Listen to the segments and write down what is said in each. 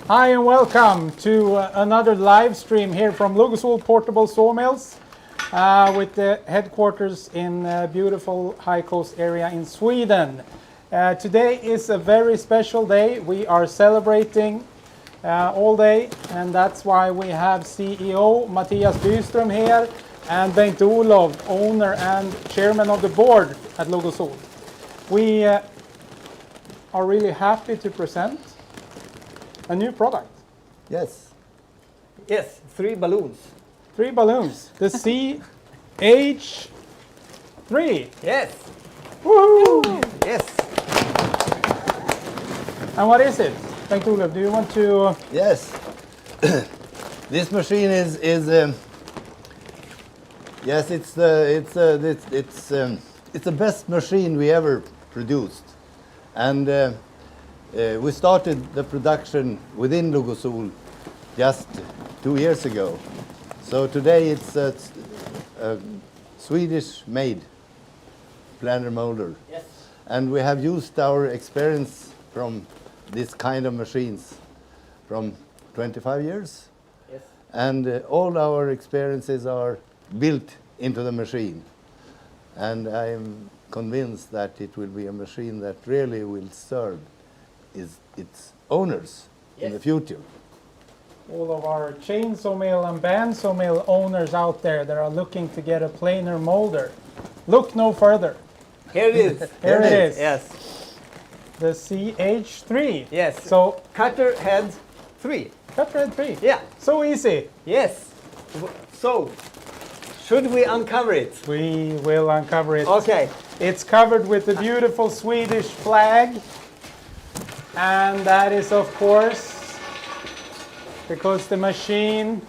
Hi and welcome to another live stream here from Logosol Portable Sawmills with the headquarters in beautiful high coast area in Sweden. Today is a very special day. We are celebrating all day, and that's why we have CEO Mattias Byström here and Bengt-Olof, owner and chairman of the board at Logosol. We are really happy to present a new product. Yes. Yes, 3 balloons. 3 balloons. The CH3. Yes. Woohoo! Yes. And what is it? Bengt-Olof, do you want to? Yes. This machine is yes, it's the best machine we ever produced, and we started the production within Logosol just 2 years ago. So today it's a Swedish-made planer molder. Yes. And we have used our experience from this kind of machines from 25 years. Yes. And all our experiences are built into the machine. And I am convinced that it will be a machine that really will serve its owners in the future. All of our chainsaw mill and bandsaw mill owners out there that are looking to get a planer molder, look no further. Here it is. Here it is. Yes. The CH3. Yes. So Cutter head 3. cutter head 3. Yeah. So easy. Yes. So, should we uncover it? We will uncover it. Okay. It's covered with the beautiful Swedish flag. And that is, of course, because the machine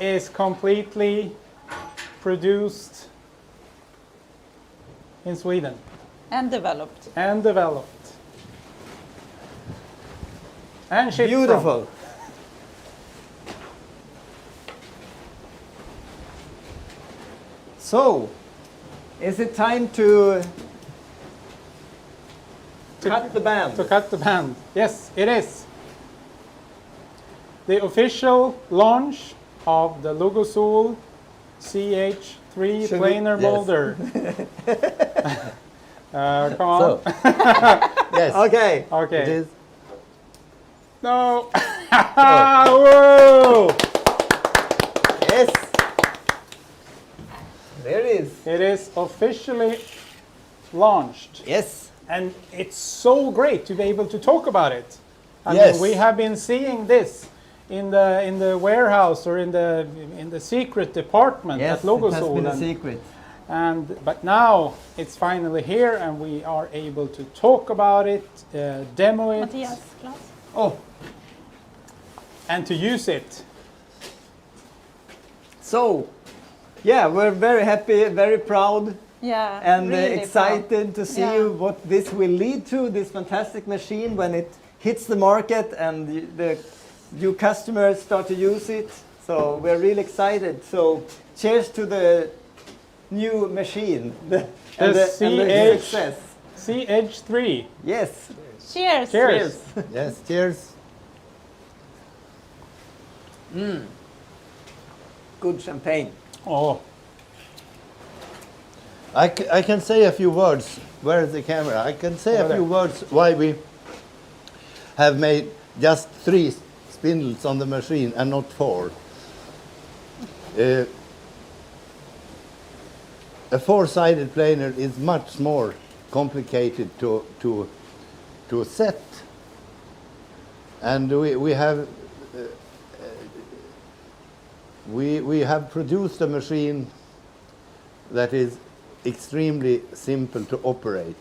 is completely produced in Sweden. And developed. And developed. And shipped from. Beautiful. So, is it time to cut the band? To cut the band. Yes, it is. The official launch of the Logosol CH3 Should we- planer Yes. molder. Come on. So, yes, Okay. Okay. it is. No. Whoa! Yes. There it is. It is officially launched. Yes. And it's so great to be able to talk about it. I Yes. mean, we have been seeing this in the warehouse or in the secret department Yes, at Logosol. it has been a and- secret. But now it's finally here, and we are able to talk about it, demo it, Mattias, glass. Oh, and to use it. so, yeah, we're very happy, very proud, Yeah. and really excited to see Yeah. what this will lead to, this fantastic machine, when it hits the market and the new customers start to use it. So we're really excited. So cheers to the new machine and the success. CH3. Yes. Cheers. Cheers. Yes, cheers. Good champagne. Oh, I can say a few words. Where is the camera? I can say Over a few there. words why we have made just 3 spindles on the machine and not 4. A 4-sided planer is much more complicated to set, and we have produced a machine that is extremely simple to operate.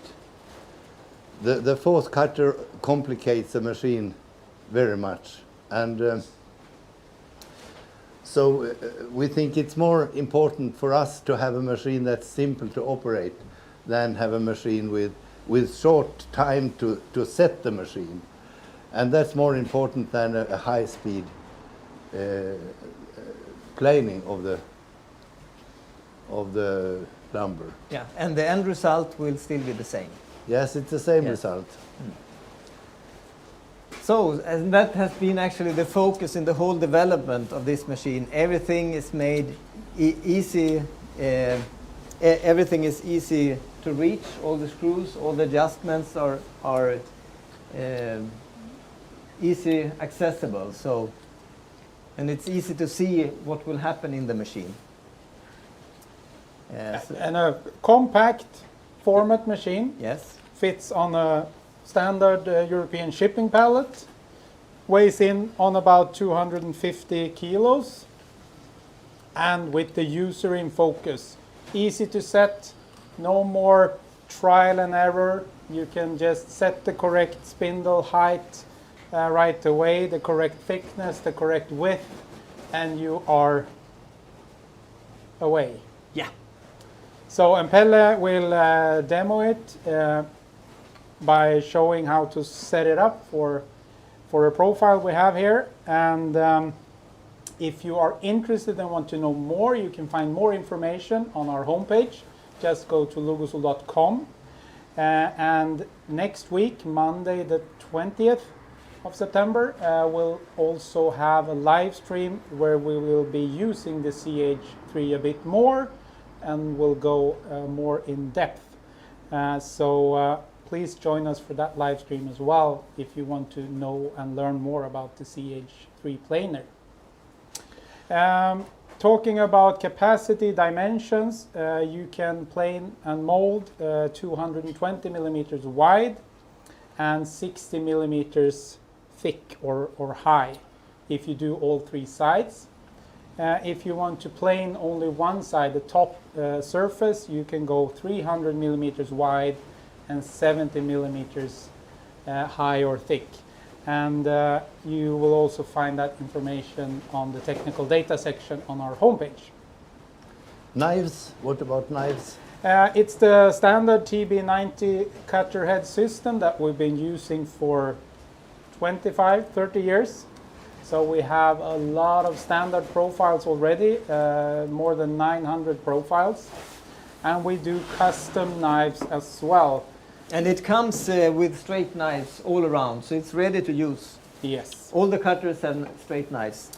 The 4th cutter complicates the machine very much, and so we think it's more important for us to have a machine that's simple to operate than have a machine with short time to set the machine, and that's more important than a high-speed planing of the lumber. Yeah, and the end result will still be the same. Yes, it's the same Yeah. result. So, and that has been actually the focus in the whole development of this machine. Everything is made easy. Everything is easy to reach. All the screws, all the adjustments are easy accessible. So, and it's easy to see what will happen in the machine. And a compact format machine Yes. fits on a standard European shipping pallet, weighs in on about 250 kilos, and with the user in focus. Easy to set, no more trial and error. You can just set the correct spindle height right away, the correct thickness, the correct width, and you are away. Yeah. So, and Pelle will demo it by showing how to set it up for a profile we have here. And if you are interested and want to know more, you can find more information on our homepage. Just go to logosol.com. And next week, Monday the 20th of September, we'll also have a live stream where we will be using the CH3 a bit more, and we'll go more in depth. So please join us for that live stream as well if you want to know and learn more about the CH3 planer. Talking about capacity dimensions, you can plane and mold 220 millimeters wide and 60 millimeters thick or high if you do all three sides. If you want to plane only one side, the top surface, you can go 300 millimeters wide and 70 millimeters high or thick. And you will also find that information on the technical data section on our homepage. Knives, what about knives? It's the standard TB90 cutter head system that we've been using for 25, 30 years. So we have a lot of standard profiles already, more than 900 profiles. And we do custom knives as well. And it comes with straight knives all around, so it's ready to use. Yes. All the cutters have straight knives.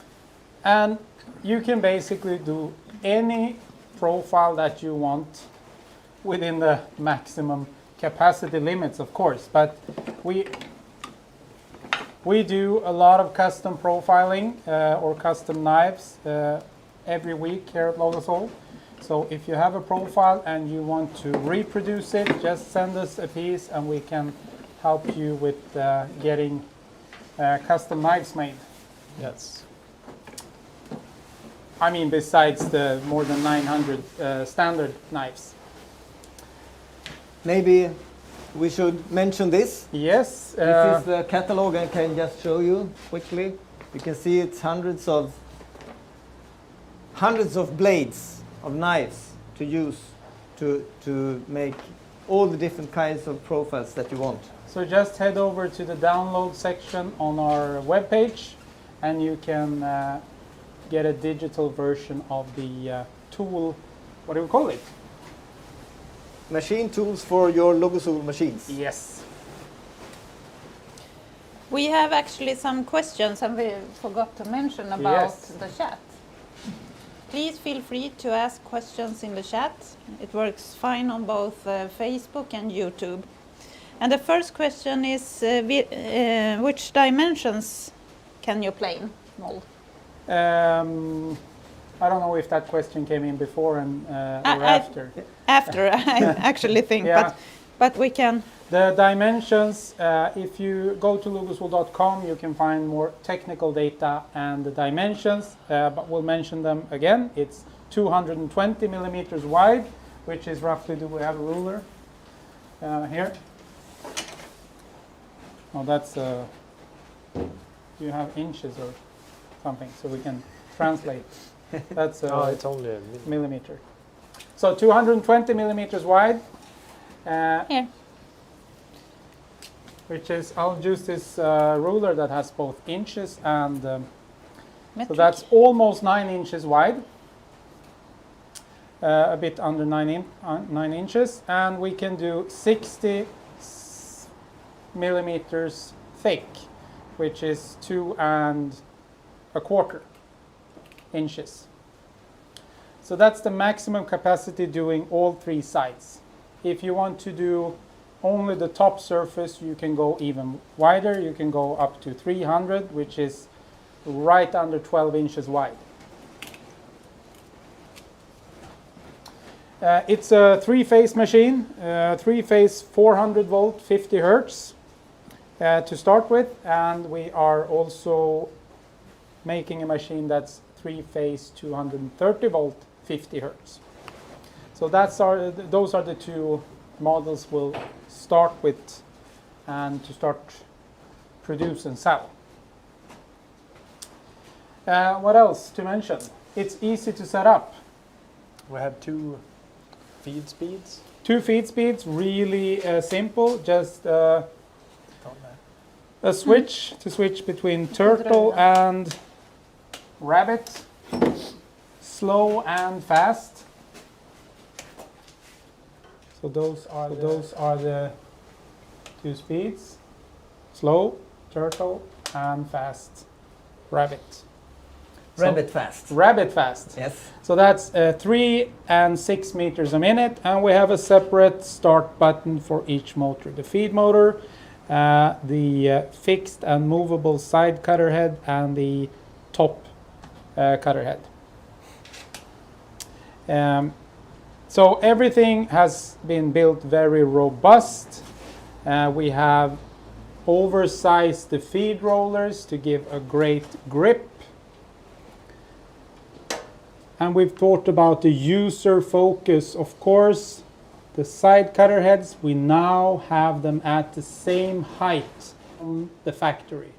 And you can basically do any profile that you want within the maximum capacity limits, of course. But we do a lot of custom profiling or custom knives every week here at Logosol. So if you have a profile and you want to reproduce it, just send us a piece and we can help you with getting custom knives made. Yes. I mean, besides the more than 900 standard knives. Maybe we should mention this. Yes. This is the catalog I can just show you quickly. You can see it's hundreds of blades of knives to use to make all the different kinds of profiles that you want. So just head over to the download section on our webpage and you can get a digital version of the tool. What do we call it? Machine tools for your Logosol machines. Yes. We have actually some questions and we forgot to mention about Yes. the chat. Please feel free to ask questions in the chat. It works fine on both Facebook and YouTube. And the first question is, which dimensions can you plane mold? I don't know if that question came in before and or I- after. After, I actually think, Yeah. but we can. The dimensions, if you go to logosol.com, you can find more technical data and the dimensions, but we'll mention them again. It's 220 millimeters wide, which is roughly, do we have a ruler here? Oh, that's, do you have inches or something so we can translate? That's No, it's only a millimeter. So 220 millimeters wide. Here. Which is, I'll use this ruler that has both inches and, so Metric. that's almost 9 inches wide, a bit under 9 inches, and we can do 60 millimeters thick, which is 2¼ inches. So that's the maximum capacity doing all 3 sides. If you want to do only the top surface, you can go even wider. You can go up to 300, which is right under 12 inches wide. It's a 3-phase machine, 3-phase 400 volt, 50 hertz to start with, and we are also making a machine that's 3-phase 230 volt, 50 hertz. So those are the 2 models we'll start with and to start produce and sell. What else to mention? It's easy to set up. We have 2 feed speeds. 2 feed speeds, really simple. Just a switch to switch between turtle and rabbit, slow and fast. So those are the 2 speeds: slow, turtle, and fast, rabbit. Rabbit fast. Rabbit fast. Yes. So that's 3 and 6 meters a minute, and we have a separate start button for each motor. The feed motor, the fixed and movable side cutter head, and the top cutter head. So everything has been built very robust. We have oversized the feed rollers to give a great grip. And we've thought about the user focus. Of course, the side cutter heads, we now have them at the same height on the factory.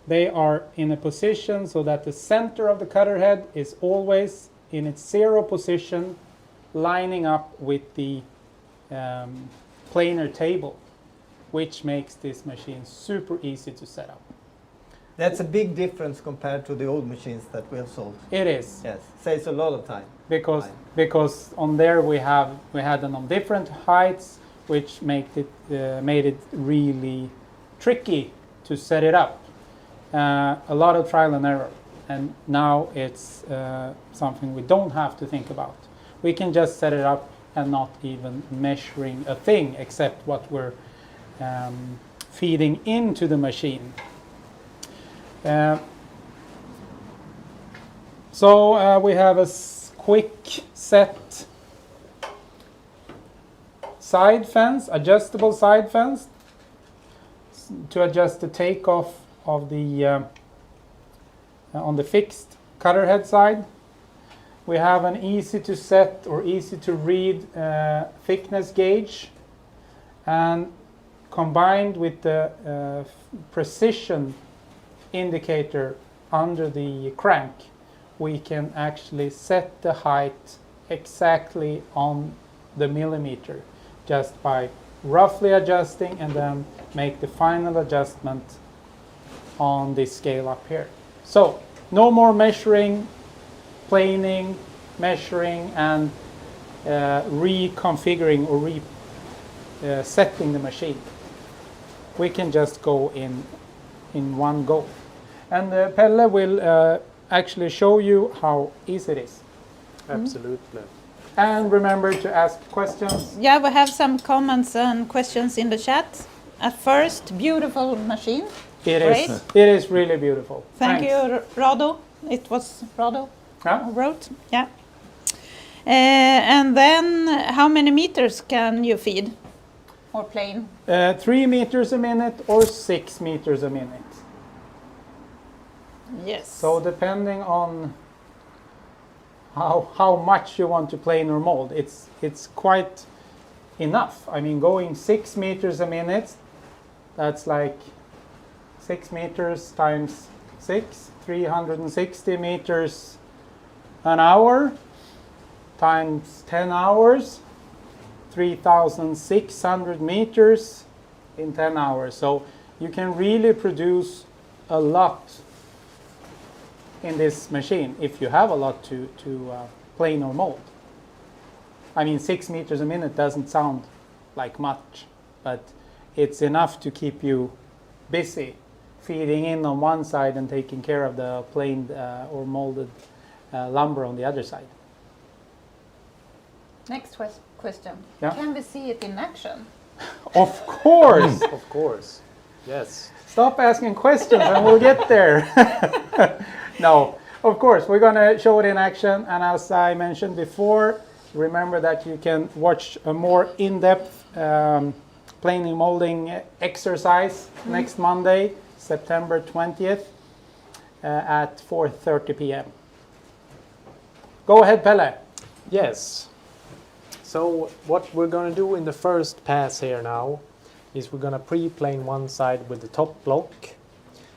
They are in a position so that the center of the cutter head is always in its 0 position, lining up with the planer table, which makes this machine super easy to set up. That's a big difference compared to the old machines that we have sold. It is. Yes, saves a lot of time. Because on there we had them on different heights, which made it really tricky to set it up. A lot of trial and error, and now it's something we don't have to think about. We can just set it up and not even measuring a thing except what we're feeding into the machine. So we have a quick set side fence, adjustable side fence to adjust the takeoff of the on the fixed cutter head side. We have an easy to set or easy to read thickness gauge, and combined with the precision indicator under the crank, we can actually set the height exactly on the millimeter just by roughly adjusting and then make the final adjustment on this scale up here. So no more measuring, planing, measuring and reconfiguring or setting the machine. We can just go in one go. And Pelle will actually show you how easy it is. Absolutely. And remember to ask questions. Yeah, we have some comments and questions in the chat. At first, beautiful machine. It Great. is. It is really beautiful. Thank Thanks. you, Rado. It was Rado Yeah. who wrote. Yeah. And then, how many meters can you feed or plane? 3 meters a minute or 6 meters a minute. Yes. So depending on how much you want to plane or mold, it's quite enough. I mean, going 6 meters a minute, that's like 6 meters times 6, 360 meters an hour times 10 hours, 3,600 meters in 10 hours. So you can really produce a lot in this machine if you have a lot to plane or mold. I mean, 6 meters a minute doesn't sound like much, but it's enough to keep you busy feeding in on one side and taking care of the planed or molded lumber on the other side. Next question. Yeah. Can we see it in action? Of course! Of course. Yes. Stop asking questions and we'll get there. No, of course, we're going to show it in action. And as I mentioned before, remember that you can watch a more in-depth planing molding exercise next Monday, September 20th at 4:30 p.m. Go ahead, Pelle. Yes. So what we're going to do in the first pass here now is we're going to pre-plane one side with the top block.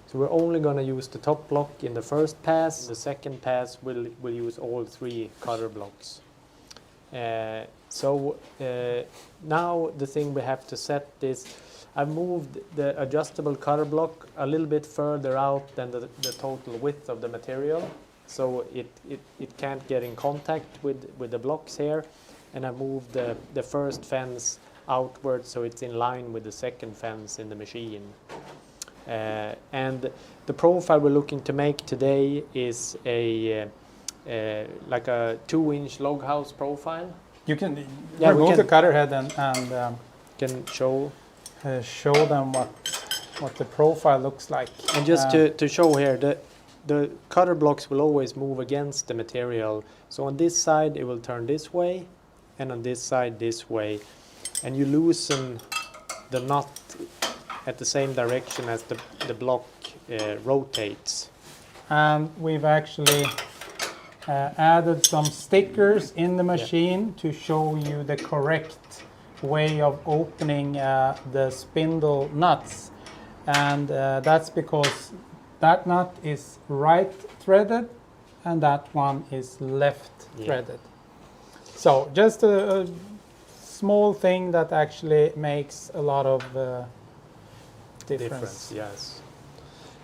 So we're only going to use the top block in the first pass. The second pass we'll use all 3 cutter blocks. Now the thing we have to set is I've moved the adjustable cutter block a little bit further out than the total width of the material, so it can't get in contact with the blocks here. And I moved the first fence outward so it's in line with the second fence in the machine. And the profile we're looking to make today is like a 2-inch log house profile. You can Yeah, we remove can- the cutter head and Can show. show them what the profile looks like. And just to show here, the cutter blocks will always move against the material. So on this side it will turn this way, and on this side this way. And you loosen the nut at the same direction as the block rotates. And we've actually added some stickers in the machine to show you the correct way of opening the spindle nuts. And that's because that nut is right threaded and that one is left threaded. So just a small thing that actually makes a lot of difference. Yes.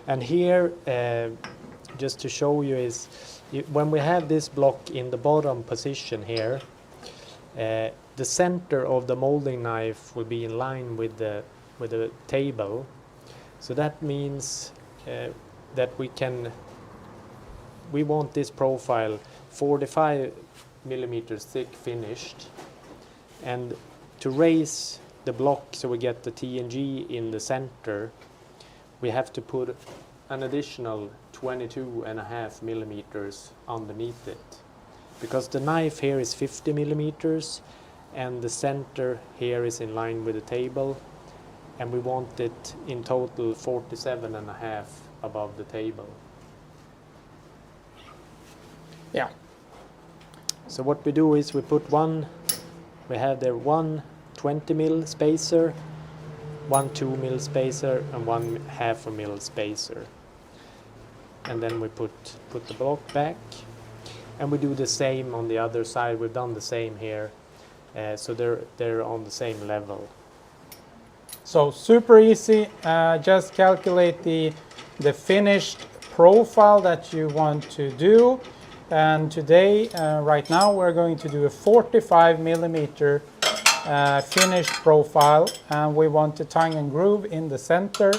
And here, just to show you, is when we have this block in the bottom position here, the center of the molding knife will be in line with the table. So that means that we want this profile 45 millimeters thick finished, and to raise the block so we get the TNG in the center, we have to put an additional 22.5 millimeters underneath it, because the knife here is 50 millimeters and the center here is in line with the table, and we want it in total 47.5 above the table. Yeah. So what we do is we have there one 20 mil spacer, one 2 mil spacer, and one 1/2 mil spacer. And then we put the block back, and we do the same on the other side. We've done the same here, so they're on the same level. So super easy. Just calculate the finished profile that you want to do. And today, right now, we're going to do a 45 millimeter finished profile, and we want to tongue and groove in the center,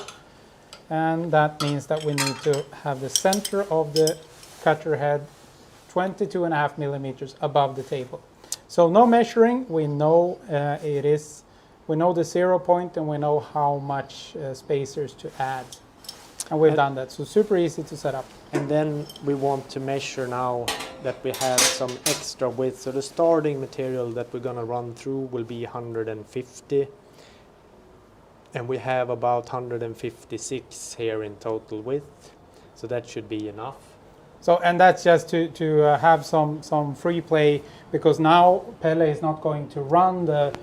and that means that we need to have the center of the cutter head 22.5 millimeters above the table. So no measuring, we know we know the 0 point and we know how much spacers to add, and we've done that. So super easy to set up. And then we want to measure now that we have some extra width. So the starting material that we're going to run through will be 150. And we have about 156 here in total width. So that should be enough. So, and that's just to have some free play, because now Pelle is not going to run the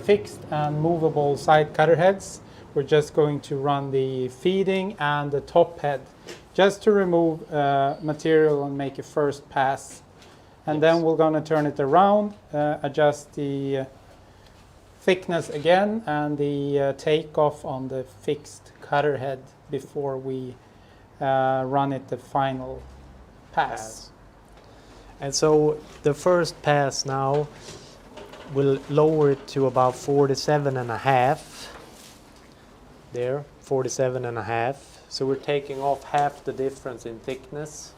fixed and movable side cutter heads. We're just going to run the feeding and the top head, just to remove material and make a first pass. And then we're going to turn it around, adjust the thickness again and the takeoff on the fixed cutter head before we run it the final pass. And so the first pass now will lower it to about 47.5. there, 47.5. So we're taking off half the difference in thickness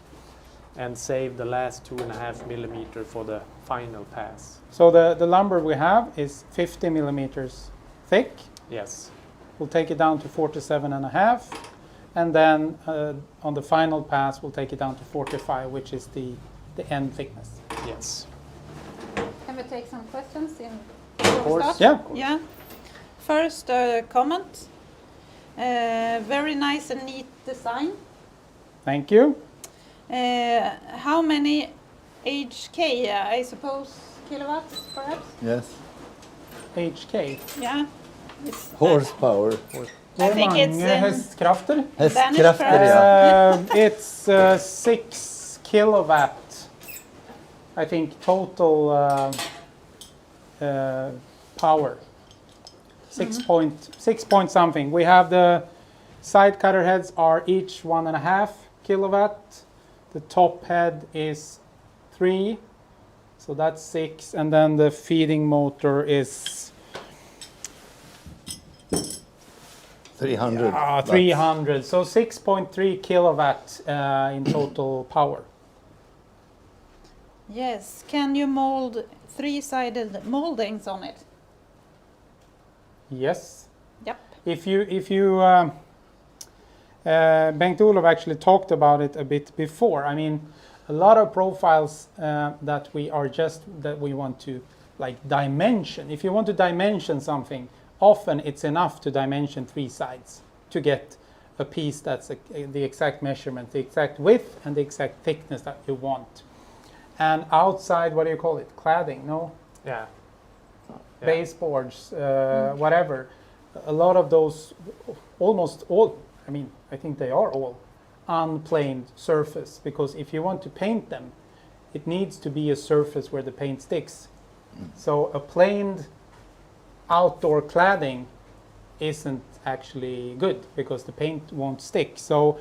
and save the last 2.5 millimeter for the final pass. So the lumber we have is 50 millimeters thick. Yes, We'll take it down to 47.5, and then on the final pass we'll take it down to 45, which is the end thickness. yes. Can we take some questions in Of course. Yeah. Yeah. First, comment. Very nice and neat design. Thank you. How many HK? I suppose kilowatts, perhaps. Yes. HK. Yeah. It's, Horsepower. I think it's in Hästkrafter. Hästkrafter, ja. It's 6 kilowatt, I think, total power. 6 point something. We have the side cutter heads are each 1.5 kilowatt. The top head is 3, so that's 6, and then the feeding motor is 300. 300. So 6.3 kilowatt in total power. Yes. Can you mold 3-sided moldings on it? Yes. Yep. If you Bengt Olof actually talked about it a bit before. I mean, a lot of profiles that we want to like dimension. If you want to dimension something, often it's enough to dimension 3 sides to get a piece that's the exact measurement, the exact width, and the exact thickness that you want. And outside, what do you call it? Cladding? No. Yeah. Baseboards, whatever. A lot of those, almost all, I mean, I think they are all unplaned surface, because if you want to paint them, it needs to be a surface where the paint sticks. So a planed outdoor cladding isn't actually good because the paint won't stick. So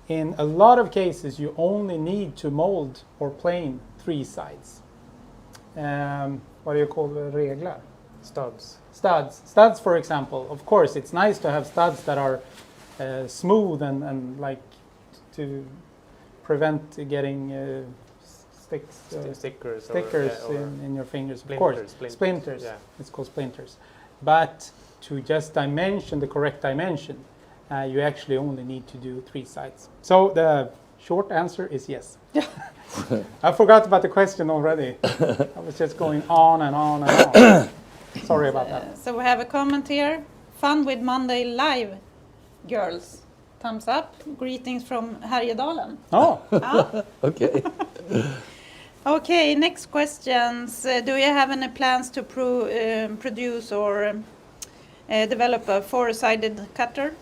in a lot of cases, you only need to mold or plane 3 sides. What do you call the regler? Studs. Studs, for example. Of course, it's nice to have studs that are smooth and like to prevent getting Stickers. stickers or in your fingers. Of splinters, course, splinters, splinters. yeah. It's called splinters. But to just dimension the correct dimension, you actually only need to do 3 sides. So the short answer is yes. I forgot about the question already. I was just going on and on and on. Sorry about that. So we have a comment here. Fun with Monday Live, girls. Thumbs up. Greetings from Härjedalen. Oh, Ah. Okay. Okay, next questions. Do you have any plans to produce or develop a 4-sided cutter?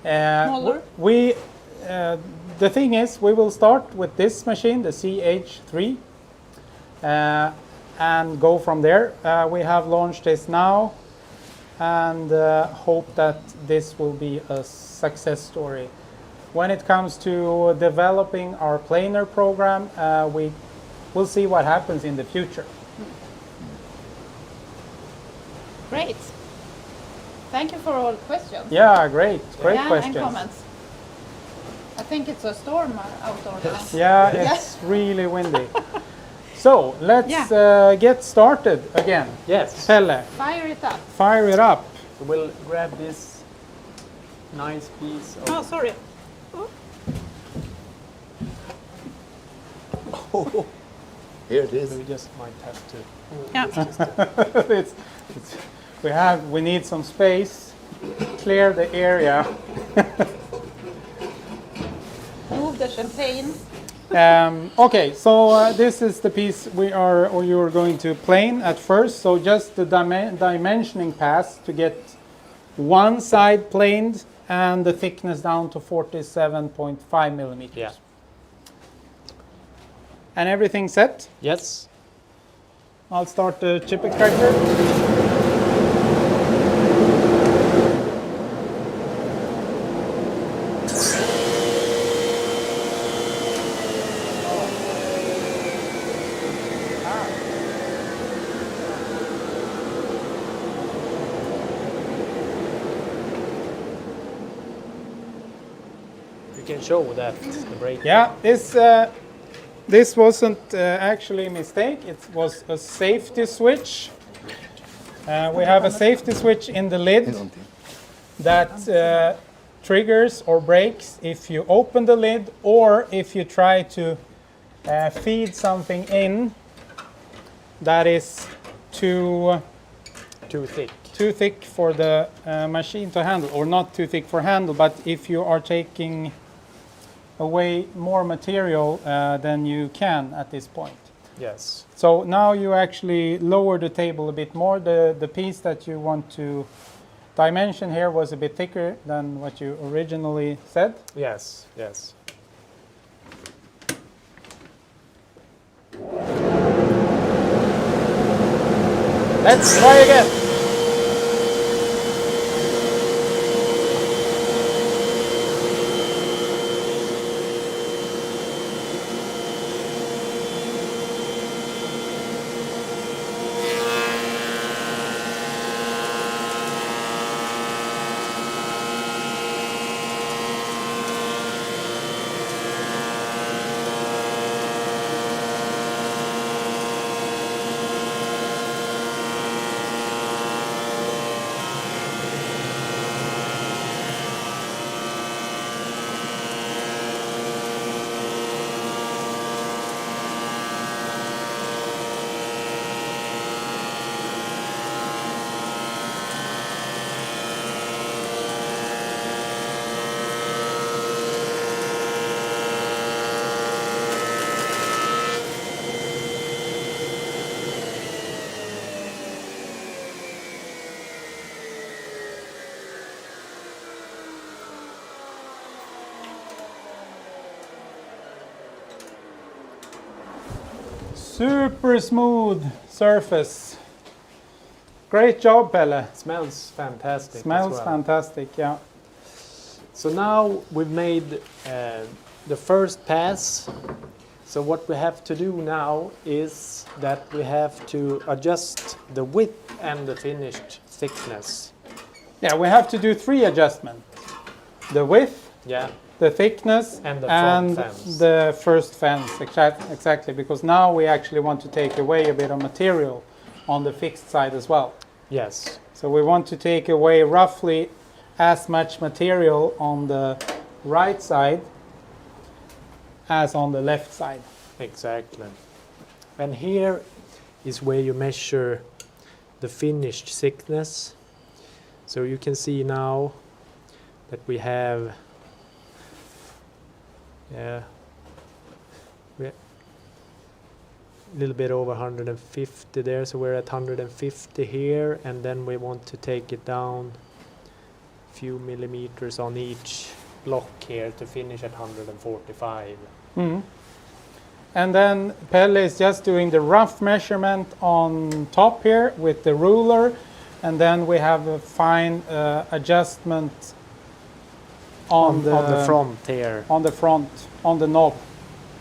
Moulder? The thing is, we will start with this machine, the CH3, and go from there. We have launched this now and hope that this will be a success story. When it comes to developing our planer program, we'll see what happens in the future. Great. Thank you for all questions. Yeah, great questions. And comments. I think it's a storm outdoor now. Yeah, it's really windy. So let's get started again. Yes. Pelle, Fire it up. fire it up. So we'll grab this nice piece of Oh, sorry. Here it is. we just might have to Yeah. We need some space. Clear the area. Move the champagne. Okay, so this is the piece you're going to plane at first. So just the dimensioning pass to get one side planed and the thickness down to 47.5 millimeters. Yeah. And everything set? Yes. I'll start the chip extractor. You can show that the brake. Yeah, this wasn't actually a mistake. It was a safety switch. We have a safety switch in the lid that triggers or breaks if you open the lid or if you try to feed something in that is too thick for the machine to handle, or not too thick for handle, but if you are taking away more material than you can at this point. Yes. So now you actually lower the table a bit more. The piece that you want to dimension here was a bit thicker than what you originally said. Yes. Yes. Let's try again. Super smooth surface. Great job, Pelle. Smells fantastic. as Smells well. fantastic, yeah. So now we've made the first pass. So what we have to do now is that we have to adjust the width and the finished thickness. Yeah, we have to do 3 adjustments. The width, Yeah. the thickness, And the front fence. the first fence, exactly, because now we actually want to take away a bit of material on the fixed side as well. Yes. So we want to take away roughly as much material on the right side as on the left side. Exactly. And here is where you measure the finished thickness. So you can see now that we have we're a little bit over 150 there, so we're at 150 here, and then we want to take it down a few millimeters on each block here to finish at 145. Mhm. And then Pelle is just doing the rough measurement on top here with the ruler, and then we have a fine adjustment on the front here. on the front, on the knob.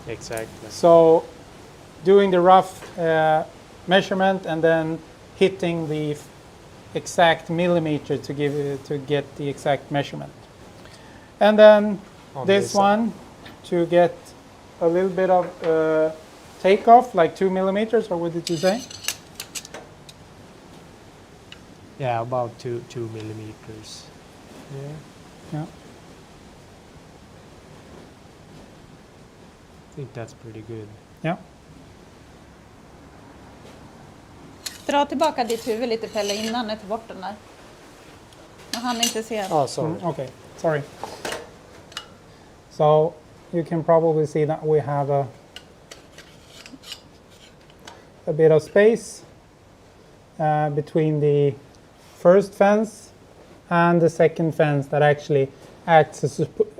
Exactly. So doing the rough measurement and then hitting the exact millimeter to get the exact measurement. And then On this side. one to get a little bit of takeoff, like 2 millimeters, or what did you say? Yeah, about two millimeters. Yeah. Yeah. I think that's pretty good. Yeah. Dra tillbaka ditt huvud lite Pelle innan jag tar bort den där. Jag hann inte se. Oh, sorry. Okay, sorry. So you can probably see that we have a bit of space between the first fence and the second fence that actually acts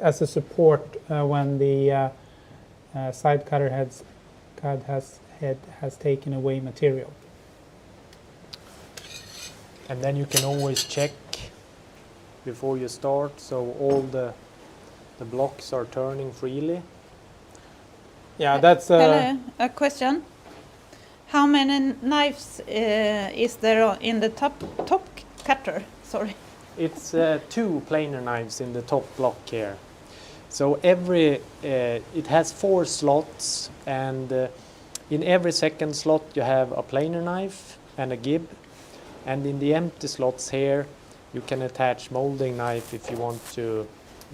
as a support when the side cutter head has taken away material. And then you can always check before you start, so all the blocks are turning freely. Yeah, that's Pelle, a question. How many knives is there in the top cutter? Sorry. It's 2 planer knives in the top block here. So every it has 4 slots, and in every second slot you have a planer knife and a gib, and in the empty slots here you can attach molding knife if you want to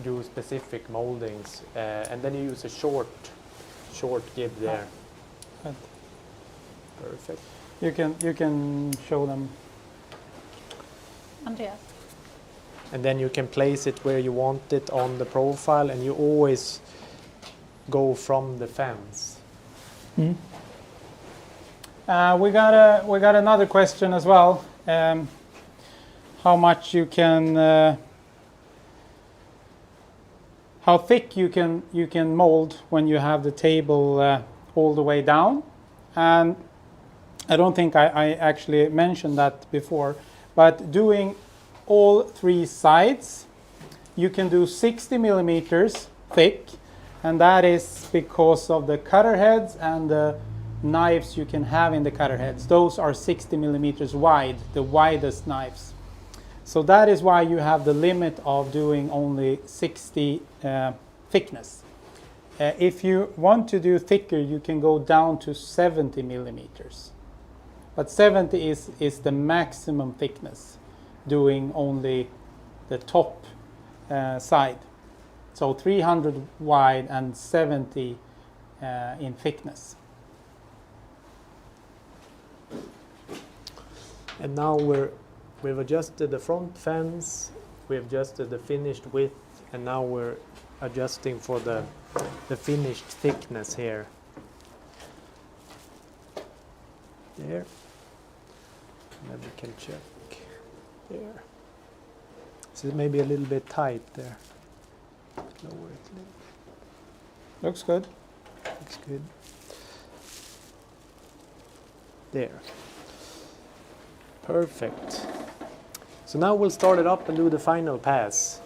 do specific moldings, and then you use a short gib there. Good. Perfect. You can show them. Andreas. And then you can place it where you want it on the profile, and you always go from the fence. We got another question as well. How much you can, how thick you can mold when you have the table all the way down, and I don't think I actually mentioned that before, but doing all 3 sides, you can do 60 millimeters thick, and that is because of the cutter heads and the knives you can have in the cutter heads. Those are 60 millimeters wide, the widest knives. So that is why you have the limit of doing only 60 thickness. If you want to do thicker, you can go down to 70 millimeters. But 70 is the maximum thickness, doing only the top side. So 300 wide and 70 in thickness. And now we've adjusted the front fence, we've adjusted the finished width, and now we're adjusting for the finished thickness here. There. Then we can check there. So it may be a little bit tight there. Lower it a little. Looks good. Looks good. There. Perfect. So now we'll start it up and do the final pass.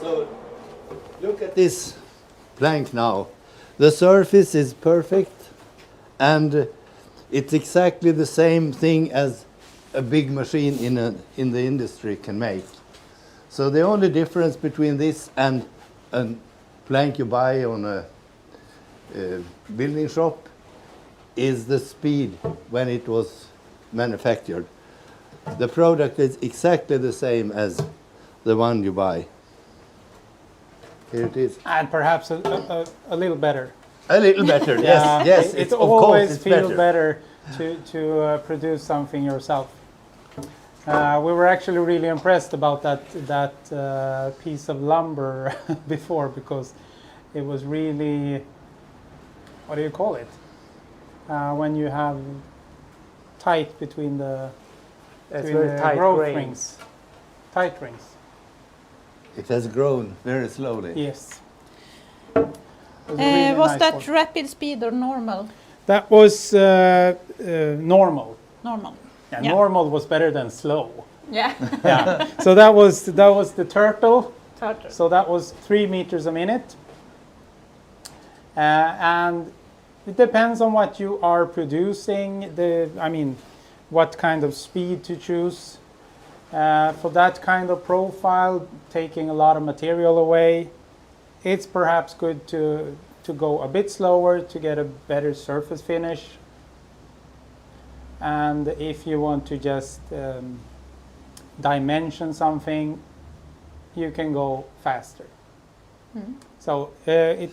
So look at this plank now. The surface is perfect, and it's exactly the same thing as a big machine in the industry can make. So the only difference between this and a plank you buy on a building shop is the speed when it was manufactured. The product is exactly the same as the one you buy. Here it is. And perhaps a little better. A little better, yes, yes. It of course always it's feels better. to produce something yourself. We were actually really impressed about that piece of lumber before, because it was really, what do you call it? When you have tight between the, tight growth grains. rings. Tight rings. It has grown very slowly. Yes. It was a really Was nice that one. rapid speed or normal? That was normal. Normal. Yeah, Yeah. normal was better than slow. Yeah. Yeah. So that was the turtle. Turtle. So that was 3 meters a minute. And it depends on what you are producing. What kind of speed to choose. For that kind of profile, taking a lot of material away, it's perhaps good to go a bit slower to get a better surface finish. And if you want to just dimension something, you can go faster. So it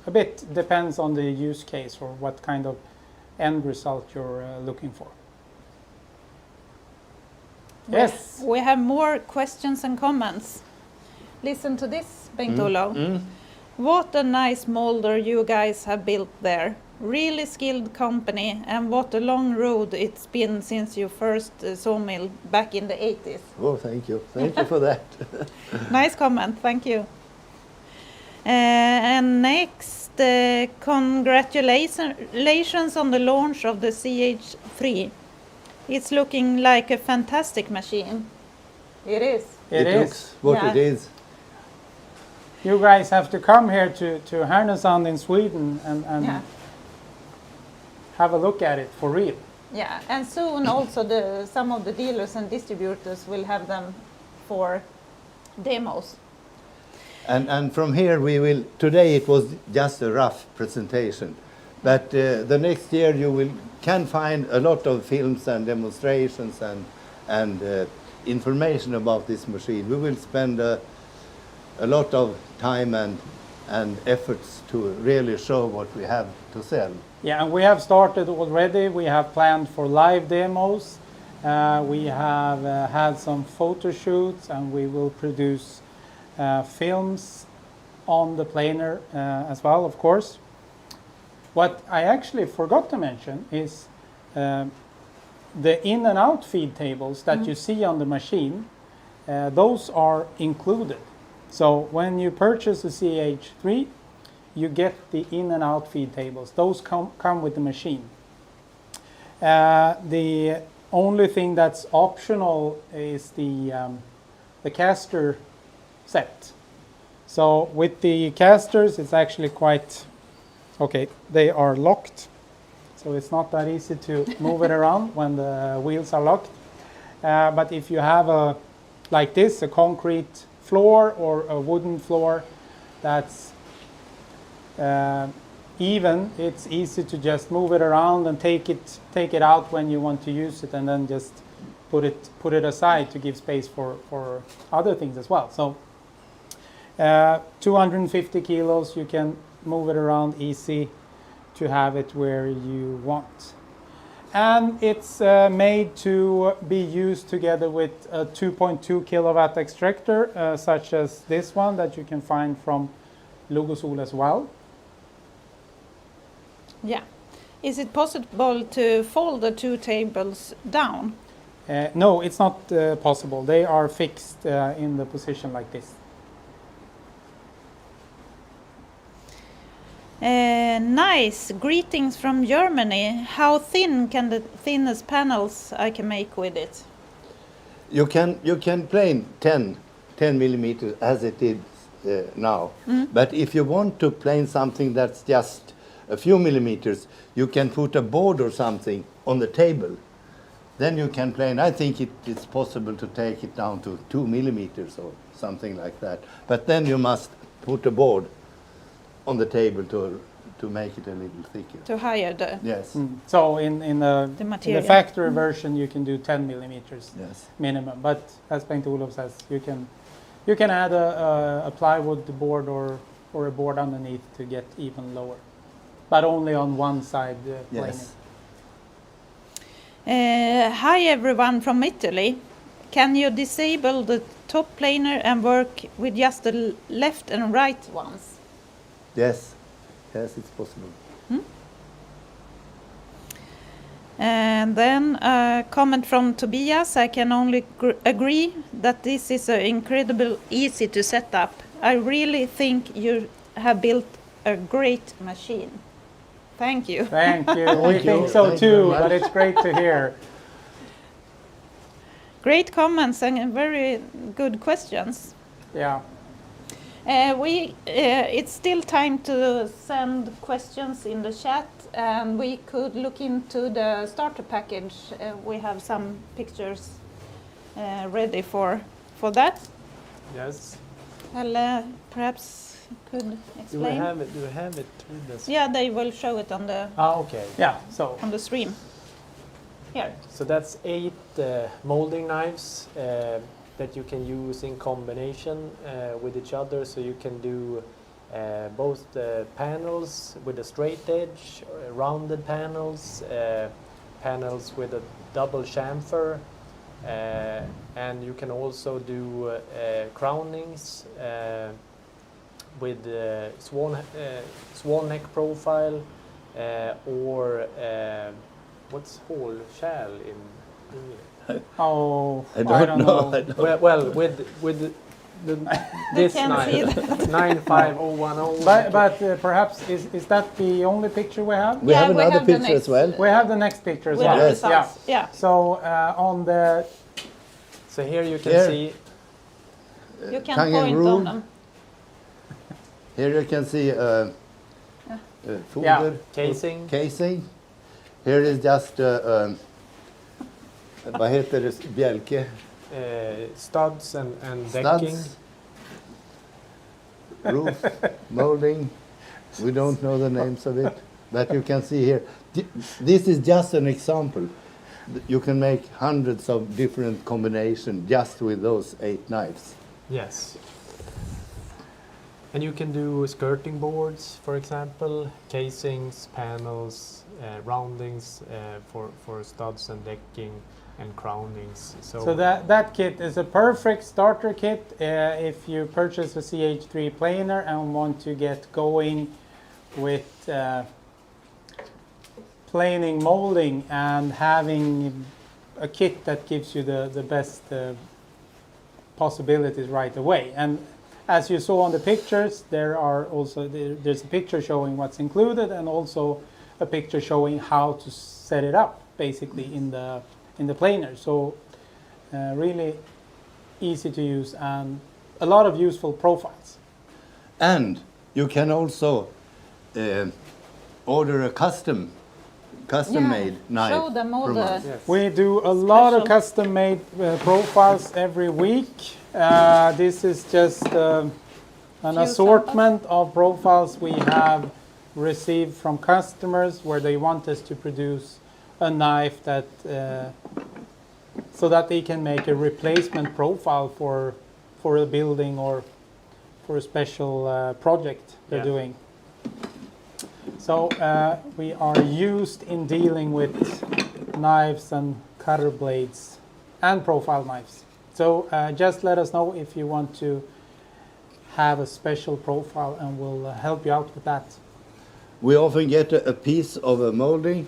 a bit depends on the use case or what kind of end result you're looking for. Yes. We have more questions and comments. Listen to this, Bengt-Olof. What a nice Moulder you guys have built there. Really skilled company, and what a long road it's been since your first sawmill back in the 80s. Oh, thank you. Thank you for that. Nice comment, thank you. And next, congratulations on the launch of the CH3. It's looking like a fantastic machine. It is. It is. looks what Yeah. it is. You guys have to come here to Härnösand in Sweden and Yeah. have a look at it for real. Yeah, and soon also some of the dealers and distributors will have them for demos. And from here today it was just a rough presentation, but the next year you can find a lot of films and demonstrations and information about this machine. We will spend a lot of time and efforts to really show what we have to sell. Yeah, and we have started already. We have planned for live demos. We have had some photo shoots, and we will produce films on the planer as well, of course. What I actually forgot to mention is the in and out feed tables that you see on the machine. Those are included. So when you purchase a CH3, you get the in and out feed tables. Those come with the machine. The only thing that's optional is the caster set. So with the casters, it's actually quite okay. They are locked, so it's not that easy to move it around when the wheels are locked. But if you have like this, a concrete floor or a wooden floor that's even, it's easy to just move it around and take it out when you want to use it, and then just put it aside to give space for other things as well. So 250 kilos, you can move it around easy to have it where you want. And it's made to be used together with a 2.2 kilowatt extractor, such as this one that you can find from Logosol as well. Yeah. Is it possible to fold the two tables down? No, it's not possible. They are fixed in the position like this. Nice. Greetings from Germany. How thin can the thinnest panels I can make with it? You can plane 10 millimeters as it is now. But if you want to plane something that's just a few millimeters, you can put a board or something on the table. Then you can plane. I think it's possible to take it down to 2 millimeters or something like that. But then you must put a board on the table to make it a little thicker. To higher the... Yes. So in the material. factory version, you can do 10 millimeters Yes. minimum. But as Bengt-Olof says, you can add a plywood board or a board underneath to get even lower, but only on one side planing. Yes. Hi everyone from Italy. Can you disable the top planer and work with just the left and right ones? Yes. Yes, it's possible. And then a comment from Tobias. I can only agree that this is incredibly easy to set up. I really think you have built a great machine. Thank you. Thank you. We Thank you. think so Thank you too, very but much. it's great to hear. Great comments and very good questions. Yeah. It's still time to send questions in the chat, and we could look into the starter package. We have some pictures ready for that. Yes. Well, perhaps you could Do we explain. have it? Do we have it with us? Yeah, they will show it on the Okay. Yeah. So stream. Here. So that's 8 molding knives that you can use in combination with each other. So you can do both the panels with a straight edge, rounded panels, panels with a double chamfer, and you can also do crownings with swan neck profile or what's whole shell in English? oh, I don't know. I don't- Well, with the this can't see knife 95010. But perhaps is that the only picture we have? We Yeah, have we another have the picture as next. well. We have the next picture as With well. the Yes. Yeah. results. Yeah. So on the So here you can Here. see You can tongue and point groove. on them. Here you can see folder Yeah. casing. Here is just vad heter det? Bjälke. Studs and decking. Studs. Roof, molding. We don't know the names of it, but you can see here. This is just an example. You can make hundreds of different combinations just with those 8 knives. Yes. And you can do skirting boards, for example, casings, panels, roundings for studs and decking, and crownings. So that kit is a perfect starter kit if you purchase a CH3 planer and want to get going with planing molding and having a kit that gives you the best possibilities right away. And as you saw on the pictures, there's a picture showing what's included and also a picture showing how to set it up basically in the planer. So really easy to use and a lot of useful profiles. And you can also order a custom-made knife. Show them all from the. us. Yes. We do a lot of Special. custom-made profiles every week. This is just an Few assortment of profiles we have received from customers where they want us to produce a knife that so that they can make a replacement profile for a building or for a special project they're Yeah. doing. So we are used in dealing with knives and cutter blades and profile knives. So just let us know if you want to have a special profile and we'll help you out with that. We often get a piece of a molding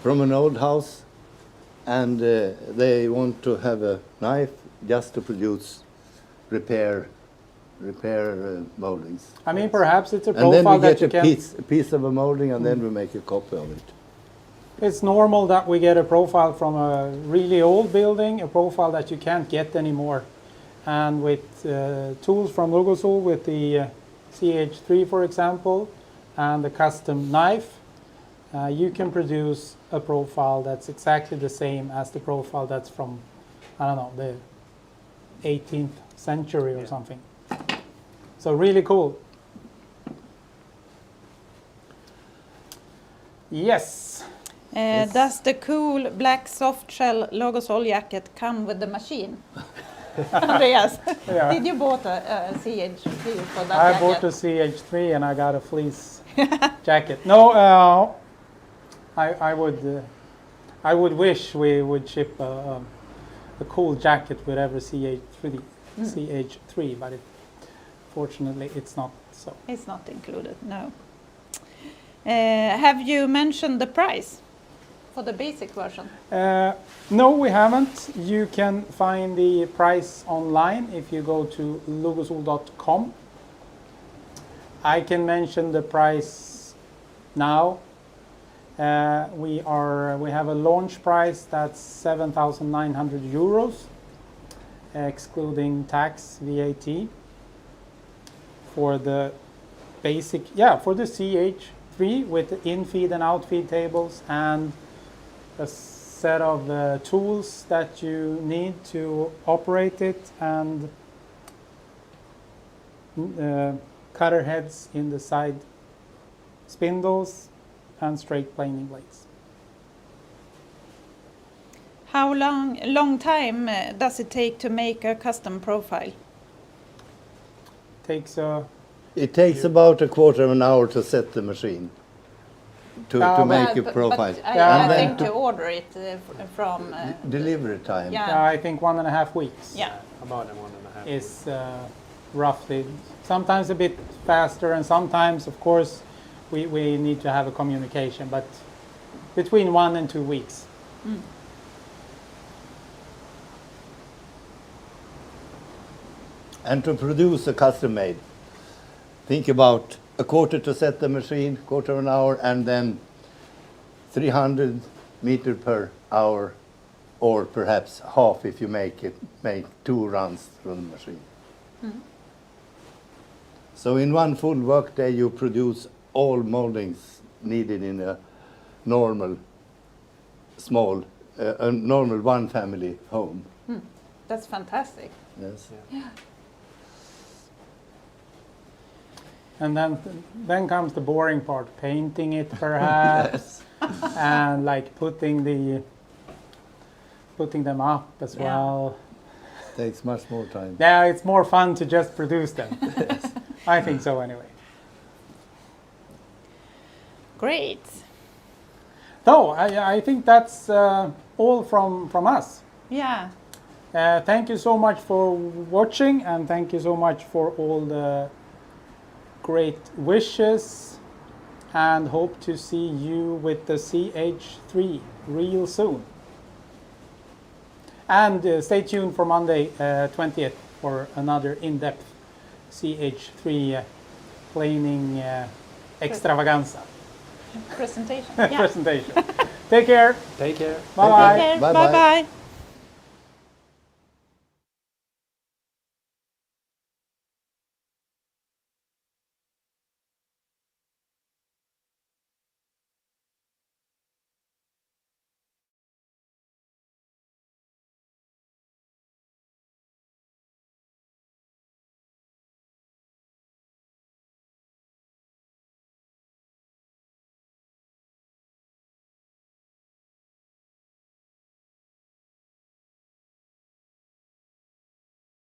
from an old house, and they want to have a knife just to produce repair moldings. I mean, perhaps it's a And then profile we that get you a can. piece of a molding, and then we make a copy of it. It's normal that we get a profile from a really old building, a profile that you can't get anymore. And with tools from Logosol, with the CH3, for example, and the custom knife, you can produce a profile that's exactly the same as the profile that's from, I don't know, the 18th century or Yeah. something. So really cool. Yes. Yes. Does the cool black soft shell Logosol jacket come with the machine? Andreas, Yeah. did you bought a CH3 for that I jacket? bought a CH3 and I got a fleece jacket. No, I would wish we would ship a cool jacket with every CH3, but fortunately it's not so. It's not included, no. Have you mentioned the price for the basic version? No, we haven't. You can find the price online if you go to logosol.com. I can mention the price now. We have a launch price that's 7,900 euros, excluding tax, VAT, for the basic, for the CH3 with the in-feed and out-feed tables and a set of tools that you need to operate it, and cutter heads in the side spindles and straight planing blades. How long time does it take to make a custom profile? It takes about a quarter of an hour to set the machine, to make a profile. But Yeah, I and think to order it from... Delivery time. Yeah. I think 1.5 weeks Yeah. About 1.5 is roughly, sometimes a bit faster, and sometimes, of course, we need to have a communication, but between 1 and 2 weeks. And to produce a custom made, think about a quarter to set the machine, quarter of an hour, and then 300 meter per hour, or perhaps half if you make 2 runs through the machine. So in one full workday you produce all moldings needed in a normal normal one family home. That's fantastic. Yes. Yeah. And then comes the boring part, painting it perhaps, and like putting them up as Yeah. well. Takes much more time. Yeah, it's more fun to just produce them. I think so anyway. Great. So I think that's all from us. Yeah. Thank you so much for watching, and thank you so much for all the great wishes, and hope to see you with the CH3 real soon. And stay tuned for Monday 20th for another in-depth CH3 planing extravaganza Presentation. Yeah. presentation. Take care. Take care. Bye-bye. Take care. Bye-bye. Bye-bye.